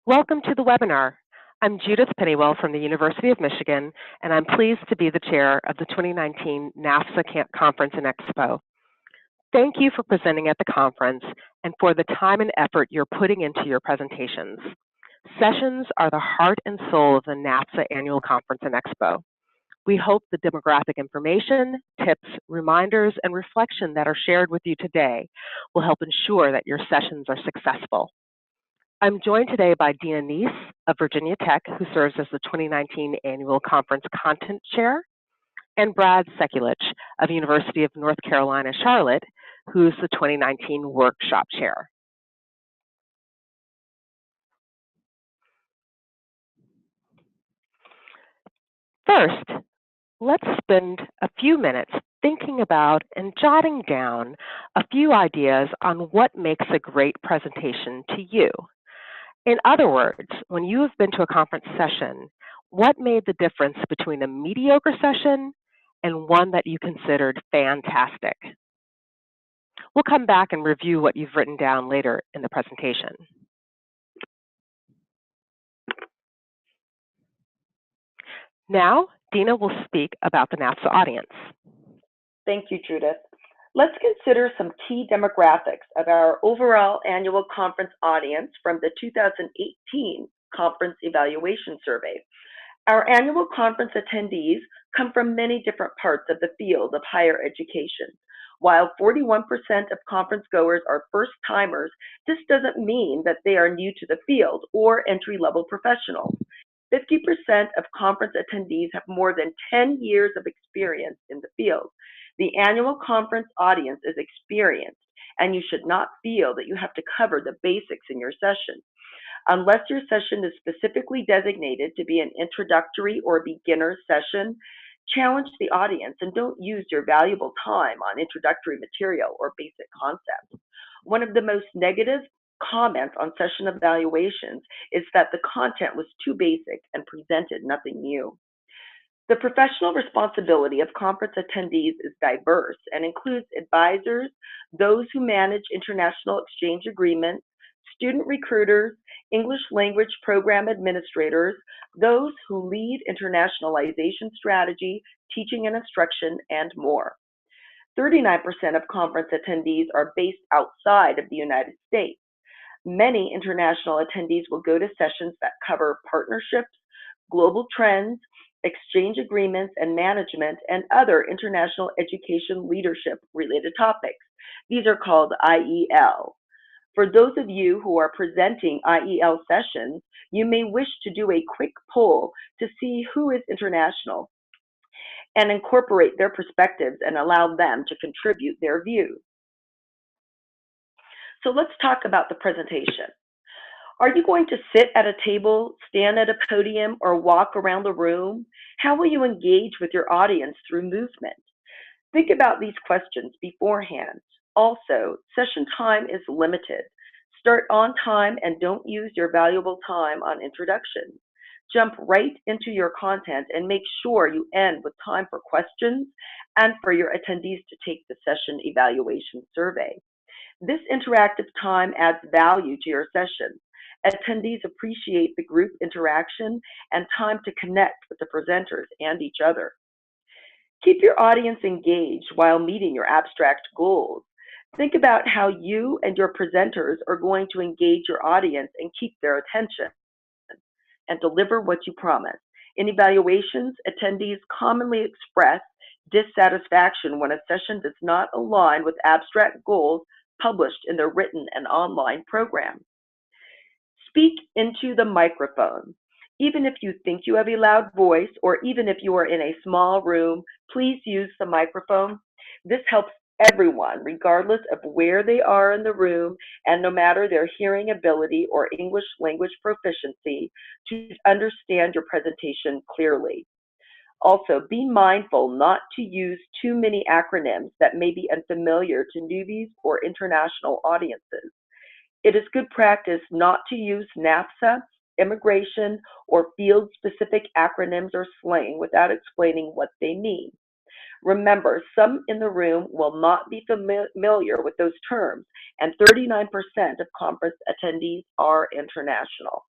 Welcome to the webinar. I'm Judith Pennywell from the University of Michigan, and I'm pleased to be the chair of the 2019 NAFSA Conference and Expo. Thank you for presenting at the conference and for the time and effort you're putting into your presentations. Sessions are the heart and soul of the NAFSA Annual Conference and Expo. We hope the demographic information, tips, reminders, and reflection that are shared with you today will help ensure that your sessions are successful. I'm joined today by Dena Neese of Virginia Tech, who serves as the 2019 Annual Conference Content Chair, and Brad Sekulich of University of North Carolina, Charlotte, who's the 2019 Workshop Chair. First, let's spend a few minutes thinking about and jotting down a few ideas on what makes a great presentation to you. In other words, when you have been to a conference session, what made the difference between a mediocre session and one that you considered fantastic? We'll come back and review what you've written down later in the presentation. Now, Dena will speak about the NAFSA audience. Thank you, Judith. Let's consider some key demographics of our overall annual conference audience from the 2018 Conference Evaluation Survey. Our annual conference attendees come from many different parts of the field of higher education. While 41% of conference goers are first-timers, this doesn't mean that they are new to the field or entry-level professionals. 50% of conference attendees have more than 10 years of experience in the field. The annual conference audience is experienced, and you should not feel that you have to cover the basics in your session. Unless your session is specifically designated to be an introductory or beginner session, challenge the audience and don't use your valuable time on introductory material or basic concepts. One of the most negative comments on session evaluations is that the content was too basic and presented nothing new. The professional responsibility of conference attendees is diverse and includes advisors, those who manage international exchange agreements, student recruiters, English language program administrators, those who lead internationalization strategy, teaching and instruction, and more. 39% of conference attendees are based outside of the United States. Many international attendees will go to sessions that cover partnerships, global trends, exchange agreements and management, and other international education leadership related topics. These are called IEL. For those of you who are presenting IEL sessions, you may wish to do a quick poll to see who is international and incorporate their perspectives and allow them to contribute their views. So let's talk about the presentation. Are you going to sit at a table, stand at a podium, or walk around the room? How will you engage with your audience through movement? Think about these questions beforehand. Also, session time is limited. Start on time and don't use your valuable time on introductions. Jump right into your content and make sure you end with time for questions and for your attendees to take the session evaluation survey. This interactive time adds value to your session. Attendees appreciate the group interaction and time to connect with the presenters and each other. Keep your audience engaged while meeting your abstract goals. Think about how you and your presenters are going to engage your audience and keep their attention and deliver what you promise. In evaluations, attendees commonly express dissatisfaction when a session does not align with abstract goals published in their written and online programs. Speak into the microphone. Even if you think you have a loud voice, or even if you are in a small room, please use the microphone. This helps everyone, regardless of where they are in the room, and no matter their hearing ability or English language proficiency, to understand your presentation clearly. Also, be mindful not to use too many acronyms that may be unfamiliar to newbies or international audiences. It is good practice not to use NAFSA, immigration, or field-specific acronyms or slang without explaining what they mean. Remember, some in the room will not be familiar with those terms, and 39% of conference attendees are international.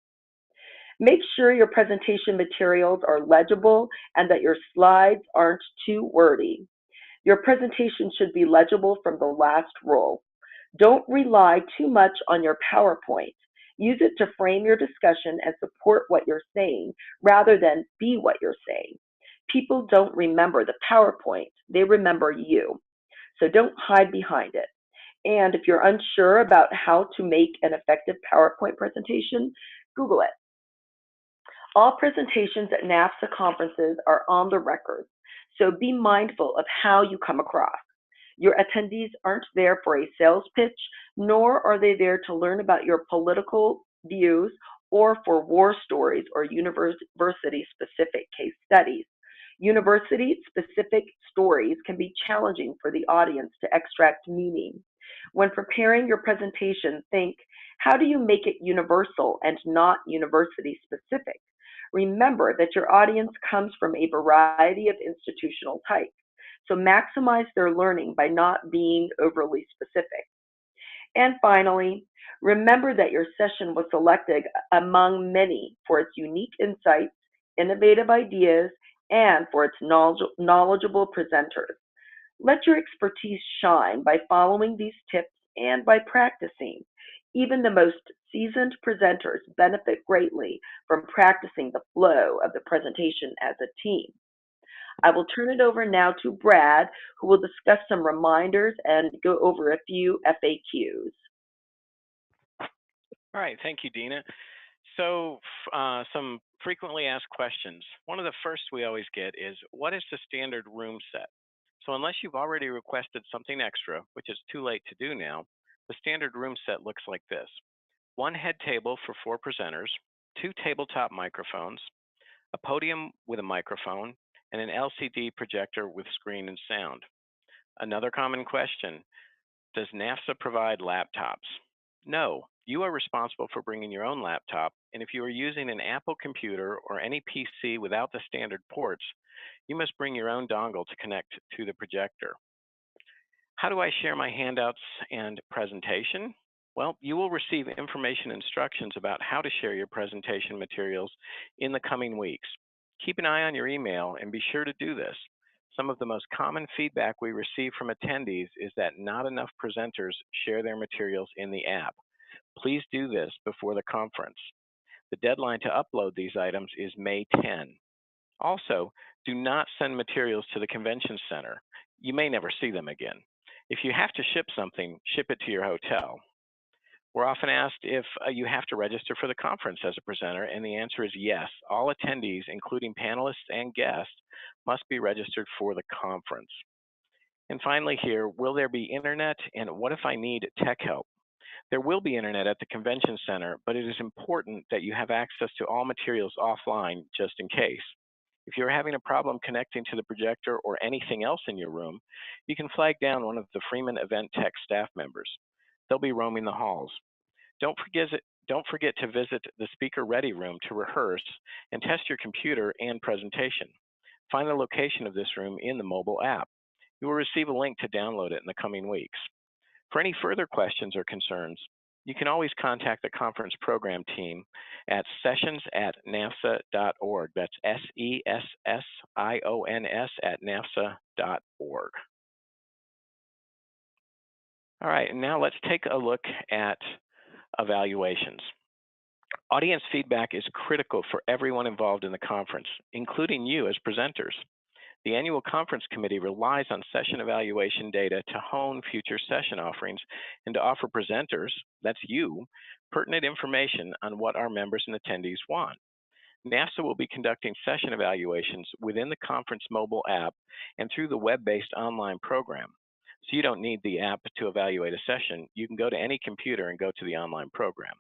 Make sure your presentation materials are legible and that your slides aren't too wordy. Your presentation should be legible from the last roll. Don't rely too much on your PowerPoint. Use it to frame your discussion and support what you're saying rather than be what you're saying. People don't remember the PowerPoint, they remember you. So don't hide behind it. And if you're unsure about how to make an effective PowerPoint presentation, Google it. All presentations at NAFSA conferences are on the record, so be mindful of how you come across. Your attendees aren't there for a sales pitch, nor are they there to learn about your political views or for war stories or university-specific case studies. University-specific stories can be challenging for the audience to extract meaning. When preparing your presentation, think, how do you make it universal and not university-specific? Remember that your audience comes from a variety of institutional types, so maximize their learning by not being overly specific. And finally, remember that your session was selected among many for its unique insights, innovative ideas, and for its knowledgeable presenters. Let your expertise shine by following these tips and by practicing. Even the most seasoned presenters benefit greatly from practicing the flow of the presentation as a team. I will turn it over now to Brad, who will discuss some reminders and go over a few FAQs. All right, thank you, Dena. So some frequently asked questions. One of the first we always get is, what is the standard room set? So unless you've already requested something extra, which is too late to do now, the standard room set looks like this. One head table for 4 presenters, 2 tabletop microphones, a podium with a microphone, and an LCD projector with screen and sound. Another common question, does NAFSA provide laptops? No, you are responsible for bringing your own laptop, and if you are using an Apple computer or any PC without the standard ports, you must bring your own dongle to connect to the projector. How do I share my handouts and presentation? Well, you will receive information instructions about how to share your presentation materials in the coming weeks. Keep an eye on your email and be sure to do this. Some of the most common feedback we receive from attendees is that not enough presenters share their materials in the app. Please do this before the conference. The deadline to upload these items is May 10. Also, do not send materials to the convention center. You may never see them again. If you have to ship something, ship it to your hotel. We're often asked if you have to register for the conference as a presenter, and the answer is yes. All attendees, including panelists and guests, must be registered for the conference. And finally here, will there be internet, and what if I need tech help? There will be internet at the convention center, but it is important that you have access to all materials offline just in case. If you're having a problem connecting to the projector or anything else in your room, you can flag down one of the Freeman Event Tech staff members. They'll be roaming the halls. Don't forget to visit the Speaker Ready room to rehearse and test your computer and presentation. Find the location of this room in the mobile app. You will receive a link to download it in the coming weeks. For any further questions or concerns, you can always contact the conference program team at sessions@nafsa.org. That's SESSIONS@nafsa.org. All right, and now let's take a look at evaluations. Audience feedback is critical for everyone involved in the conference, including you as presenters. The Annual Conference Committee relies on session evaluation data to hone future session offerings and to offer presenters, that's you, pertinent information on what our members and attendees want. NAFSA will be conducting session evaluations within the conference mobile app and through the web-based online program. So you don't need the app to evaluate a session. You can go to any computer and go to the online program.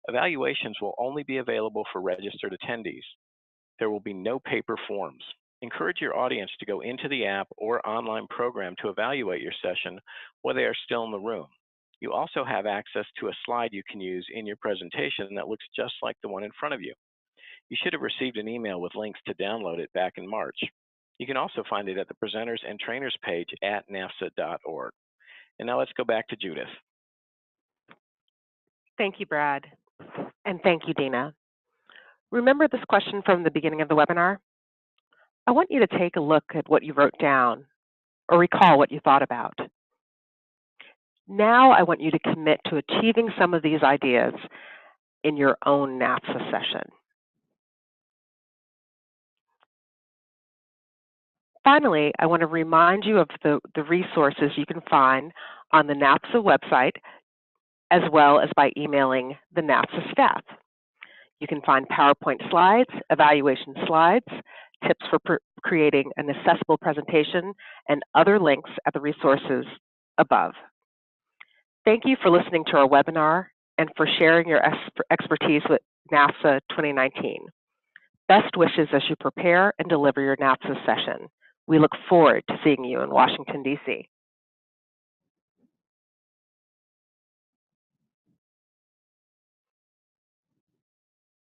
Evaluations will only be available for registered attendees. There will be no paper forms. Encourage your audience to go into the app or online program to evaluate your session while they are still in the room. You also have access to a slide you can use in your presentation that looks just like the one in front of you. You should have received an email with links to download it back in March. You can also find it at the Presenters and Trainers page at nafsa.org. And now let's go back to Judith. Thank you, Brad. And thank you, Dena. Remember this question from the beginning of the webinar? I want you to take a look at what you wrote down or recall what you thought about. Now I want you to commit to achieving some of these ideas in your own NAFSA session. Finally, I want to remind you of the resources you can find on the NAFSA website, as well as by emailing the NAFSA staff. You can find PowerPoint slides, evaluation slides, tips for creating an accessible presentation, and other links at the resources above. Thank you for listening to our webinar and for sharing your expertise with NAFSA 2019. Best wishes as you prepare and deliver your NAFSA session. We look forward to seeing you in Washington, D.C.